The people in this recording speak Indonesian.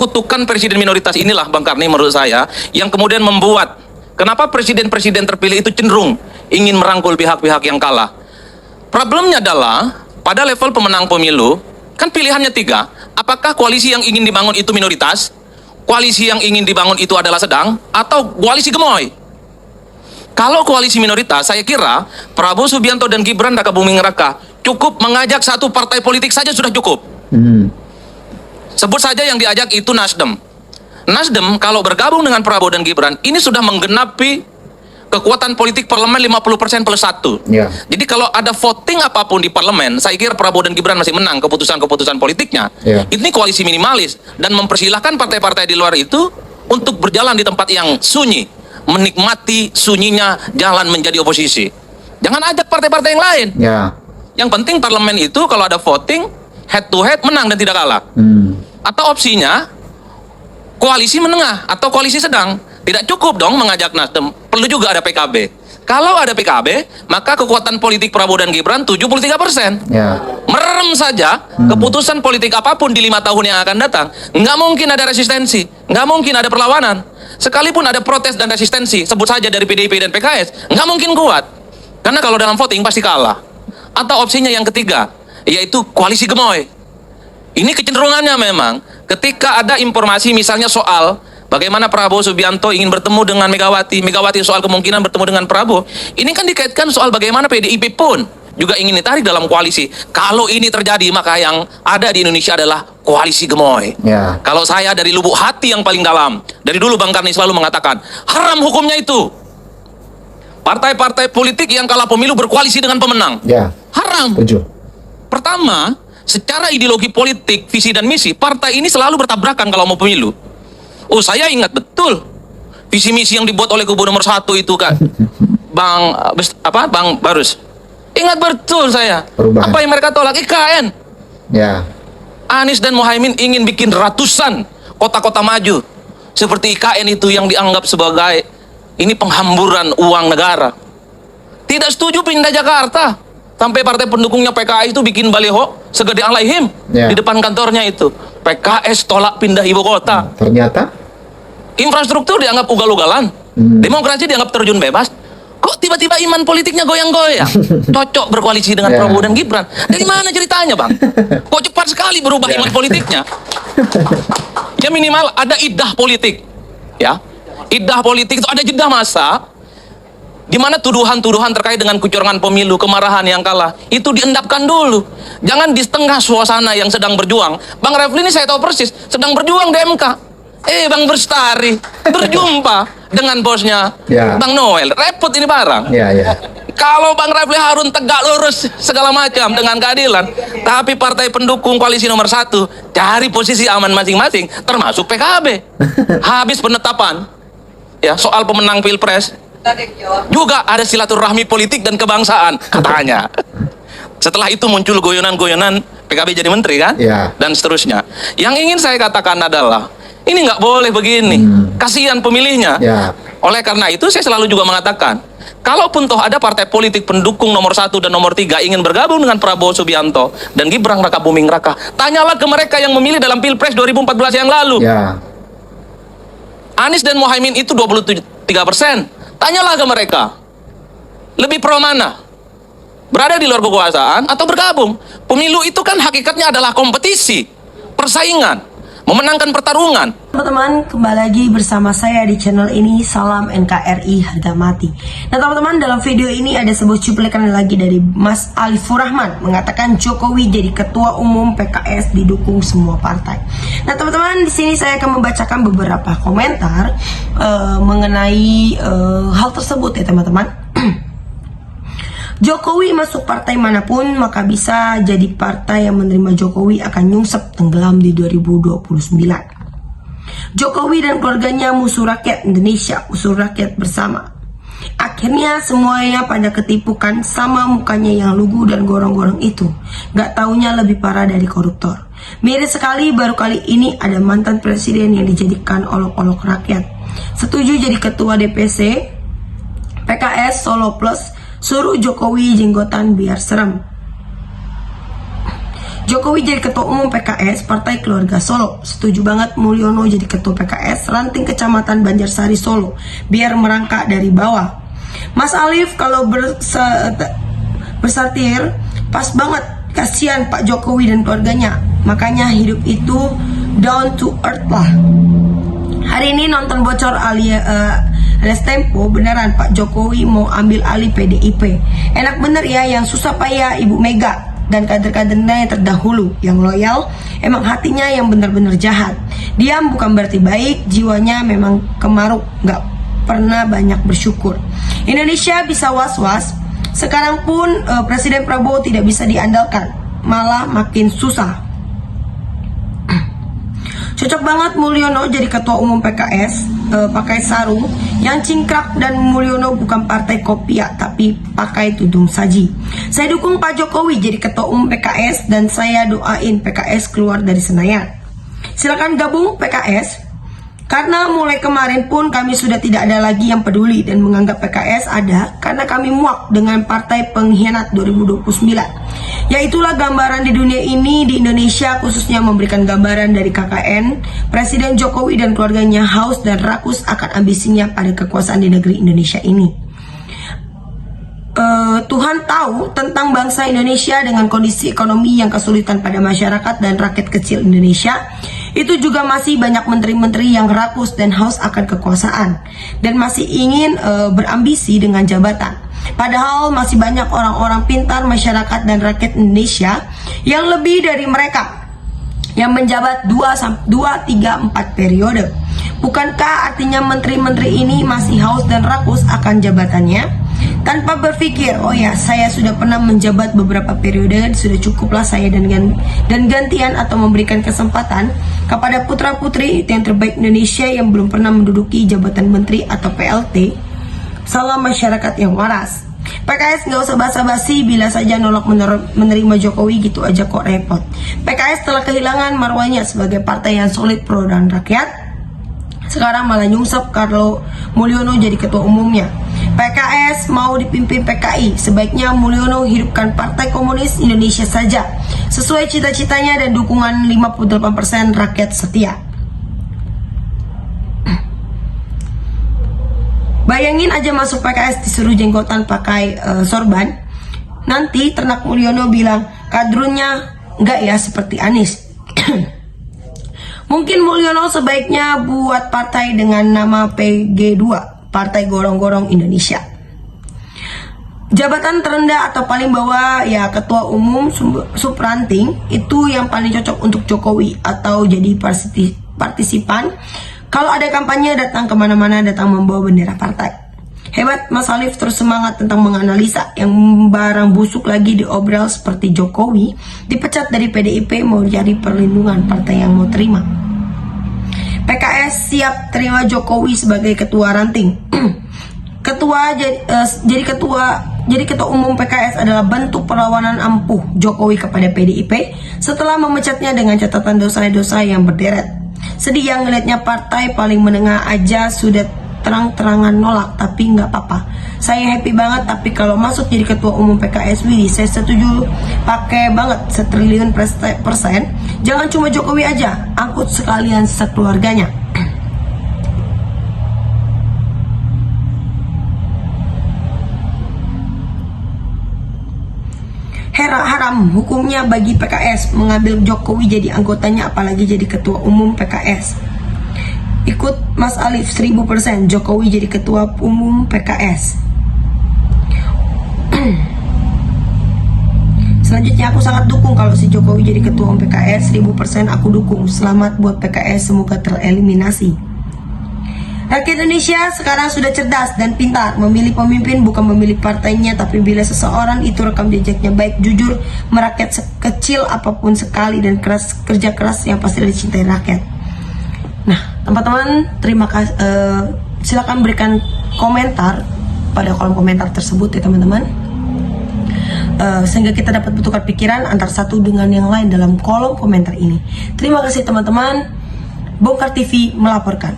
kutukan presiden minoritas inilah Bang Karni menurut saya yang kemudian membuat kenapa presiden-presiden terpilih itu cenderung ingin merangkul pihak-pihak yang kalah. Problemnya adalah pada level pemenang pemilu kan pilihannya tiga. Apakah koalisi yang ingin dibangun itu minoritas, koalisi yang ingin dibangun itu adalah sedang, atau koalisi gemoy? Kalau koalisi minoritas, saya kira Prabowo Subianto dan Gibran Raka Buming Raka cukup mengajak satu partai politik saja sudah cukup. Sebut saja yang diajak itu Nasdem. Nasdem kalau bergabung dengan Prabowo dan Gibran, ini sudah menggenapi kekuatan politik parlemen 50% plus 1. Ya. Jadi kalau ada voting apapun di parlemen, saya kira Prabowo dan Gibran masih menang keputusan-keputusan politiknya. Ya. Ini koalisi minimalis dan mempersilahkan partai-partai di luar itu untuk berjalan di tempat yang sunyi, menikmati sunyinya jalan menjadi oposisi. Jangan ajak partai-partai yang lain. Ya. Yang penting parlemen itu kalau ada voting head to head menang dan tidak kalah. Atau opsinya koalisi menengah atau koalisi sedang. Tidak cukup dong mengajak Nasdem, perlu juga ada PKB. Kalau ada PKB, maka kekuatan politik Prabowo dan Gibran 73%. Ya. Merem saja keputusan politik apapun di 5 tahun yang akan datang, nggak mungkin ada resistensi, nggak mungkin ada perlawanan. Sekalipun ada protes dan resistensi, sebut saja dari PDIP dan PKS, nggak mungkin kuat. Karena kalau dalam voting pasti kalah. Atau opsinya yang ketiga, yaitu koalisi gemoy. Ini kecenderungannya memang, ketika ada informasi misalnya soal bagaimana Prabowo Subianto ingin bertemu dengan Megawati soal kemungkinan bertemu dengan Prabowo, ini kan dikaitkan soal bagaimana PDIP pun juga ingin ditarik dalam koalisi. Kalau ini terjadi, maka yang ada di Indonesia adalah koalisi gemoy. Ya. Kalau saya dari lubuk hati yang paling dalam, dari dulu Bang Karni selalu mengatakan, haram hukumnya itu. Partai-partai politik yang kalah pemilu berkoalisi dengan pemenang. Ya. Haram. Setuju. Pertama, secara ideologi politik, visi dan misi, partai ini selalu bertabrakan kalau mau pemilu. Oh, saya ingat betul visi misi yang dibuat oleh kubu nomor 1 itu kan, Bang Barus. Ingat betul saya. Perubahan. Apa yang mereka tolak? IKN. Ya. Anies dan Muhaimin ingin bikin ratusan kota-kota maju seperti IKN itu yang dianggap sebagai ini penghamburan uang negara. Tidak setuju pindah Jakarta. Sampai partai pendukungnya PKS itu bikin baliho segede alaihim Ya. di depan kantornya itu. PKS tolak pindah ibu kota. Ternyata Infrastruktur dianggap ugal-ugalan. Demokrasi dianggap terjun bebas. Kok tiba-tiba iman politiknya goyang-goyang? Cocok berkoalisi dengan Ya. Prabowo dan Gibran. Dari mana ceritanya, Bang? Kok cepat sekali berubah iman politiknya? Ya minimal ada idah politik. Ya. Idah politik itu ada jeda masa di mana tuduhan-tuduhan terkait dengan kecurangan pemilu, kemarahan yang kalah, itu diendapkan dulu. Jangan di tengah suasana yang sedang berjuang. Bang Refli ini saya tahu persis, sedang berjuang di MK. Bang Bestari berjumpa dengan bosnya Ya. Bang Noel. Repot ini barang. ya, ya. Kalau Bang Refli Harun tegak lurus segala macam dengan keadilan, tapi partai pendukung koalisi nomor 1 cari posisi aman masing-masing, termasuk PKB. Habis penetapan ya soal pemenang Pilpres, juga ada silaturahmi politik dan kebangsaan katanya. Setelah itu muncul goyonan-goyonan PKB jadi menteri kan, Ya. dan seterusnya. Yang ingin saya katakan adalah ini nggak boleh begini, kasihan pemilihnya. Ya. Oleh karena itu saya selalu juga mengatakan, kalaupun toh ada partai politik pendukung nomor 1 dan nomor 3 ingin bergabung dengan Prabowo Subianto dan Gibran Raka Buming Raka, tanyalah ke mereka yang memilih dalam Pilpres 2014 yang lalu. Ya. Anies dan Muhaimin itu 23%. Tanyalah ke mereka, lebih pro mana? Berada di luar kekuasaan atau bergabung? Pemilu itu kan hakikatnya adalah kompetisi, persaingan, memenangkan pertarungan. Teman-teman, kembali lagi bersama saya di channel ini. Salam NKRI harga mati. Nah teman-teman, dalam video ini ada sebuah cuplikan lagi dari Mas Alifur Rahman mengatakan Jokowi jadi ketua umum PKS didukung semua partai. Nah teman-teman, di sini saya akan membacakan beberapa komentar mengenai hal tersebut ya teman-teman. Jokowi masuk partai manapun maka bisa jadi partai yang menerima Jokowi akan nyungsep tenggelam di 2029. Jokowi dan keluarganya musuh rakyat Indonesia, musuh rakyat bersama. Akhirnya semuanya pada ketipu kan, sama mukanya yang lugu dan gorong-gorong itu. Gak taunya lebih parah dari koruptor. Miris sekali baru kali ini ada mantan presiden yang dijadikan olok-olok rakyat. Setuju jadi ketua DPC PKS Solo Plus, suruh Jokowi jenggotan biar serem. Jokowi jadi ketua umum PKS Partai Keluarga Solo. Setuju banget Mulyono jadi ketua PKS ranting kecamatan Banjarsari Solo biar merangkak dari bawah. Mas Alif kalau bersatir pas banget, kasihan Pak Jokowi dan keluarganya. Makanya hidup itu down to earth lah. Hari ini nonton bocor alias Tempo, beneran Pak Jokowi mau ambil alih PDIP. Enak bener ya, yang susah payah Ibu Mega dan kader-kadernya yang terdahulu, yang loyal, emang hatinya yang benar-benar jahat. Diam bukan berarti baik, jiwanya memang kemaruk, gak pernah banyak bersyukur. Indonesia bisa was-was, sekarang pun Presiden Prabowo tidak bisa diandalkan, malah makin susah. Cocok banget Mulyono jadi ketua umum PKS, pakai sarung yang cingkrak, dan Mulyono bukan partai kopiah tapi pakai tudung saji. Saya dukung Pak Jokowi jadi ketua umum PKS dan saya doain PKS keluar dari Senayan. Silakan gabung PKS. Karena mulai kemarin pun kami sudah tidak ada lagi yang peduli dan menganggap PKS ada karena kami muak dengan partai pengkhianat 2029. Yaitulah gambaran di dunia ini, di Indonesia khususnya memberikan gambaran dari KKN, Presiden Jokowi dan keluarganya haus dan rakus akan ambisinya pada kekuasaan di negeri Indonesia ini. Tuhan tahu tentang bangsa Indonesia dengan kondisi ekonomi yang kesulitan pada masyarakat dan rakyat kecil Indonesia. Itu juga masih banyak menteri-menteri yang rakus dan haus akan kekuasaan dan masih ingin berambisi dengan jabatan. Padahal masih banyak orang-orang pintar masyarakat dan rakyat Indonesia yang lebih dari mereka yang menjabat 2, 3, 4 periode. Bukankah artinya menteri-menteri ini masih haus dan rakus akan jabatannya? Tanpa berpikir, oh ya saya sudah pernah menjabat beberapa periode, sudah cukuplah saya dan gantian atau memberikan kesempatan kepada putra-putri yang terbaik Indonesia yang belum pernah menduduki jabatan menteri atau PLT. Salam masyarakat yang waras. PKS nggak usah basa-basi, bila saja nolak menerima Jokowi gitu aja kok repot. PKS telah kehilangan marwahnya sebagai partai yang solid pro dan rakyat. Sekarang malah nyungsep kalau Mulyono jadi ketua umumnya. PKS mau dipimpin PKI, sebaiknya Mulyono hidupkan Partai Komunis Indonesia saja, sesuai cita-citanya dan dukungan 58% rakyat setia. Bayangin aja masuk PKS disuruh jenggotan pakai sorban. Nanti ternak Mulyono bilang kadrunnya enggak ya seperti Anies. Mungkin Mulyono sebaiknya buat partai dengan nama PG2, Partai Gorong-Gorong Indonesia. Jabatan terendah atau paling bawah ya ketua umum subranting, itu yang paling cocok untuk Jokowi, atau jadi partisipan. Kalau ada kampanye datang kemana-mana, datang membawa bendera partai. Hebat Mas Alif, terus semangat tentang menganalisa. Yang barang busuk lagi diobral seperti Jokowi dipecat dari PDIP mau cari perlindungan partai yang mau terima. PKS siap terima Jokowi sebagai ketua ranting. Jadi ketua umum PKS adalah bentuk perlawanan ampuh Jokowi kepada PDIP setelah memecatnya dengan catatan dosa-dosa yang berderet. Sedih yang ngelihatnya partai paling menengah aja sudah terang-terangan nolak, tapi nggak apa-apa. Saya happy banget, tapi kalau masuk jadi ketua umum PKS, saya setuju pakai banget 1 triliun persen. Jangan cuma Jokowi aja, angkut sekalian sekeluarganya. Haram hukumnya bagi PKS mengambil Jokowi jadi anggotanya, apalagi jadi ketua umum PKS. Ikut Mas Alif 1000% Jokowi jadi ketua umum PKS. Selanjutnya aku sangat dukung kalau si Jokowi jadi ketua umum PKS, 1000% aku dukung. Selamat buat PKS, semoga tereliminasi. Rakyat Indonesia sekarang sudah cerdas dan pintar. Memilih pemimpin bukan memilih partainya, tapi bila seseorang itu rekam jejaknya baik, jujur, merakyat sekecil apapun sekali, dan kerja keras yang pasti dicintai rakyat. Nah, teman-teman, terima kasih. Silakan berikan komentar pada kolom komentar tersebut ya teman-teman, sehingga kita dapat bertukar pikiran antar satu dengan yang lain dalam kolom komentar ini. Terima kasih teman-teman. Bongkar TV melaporkan.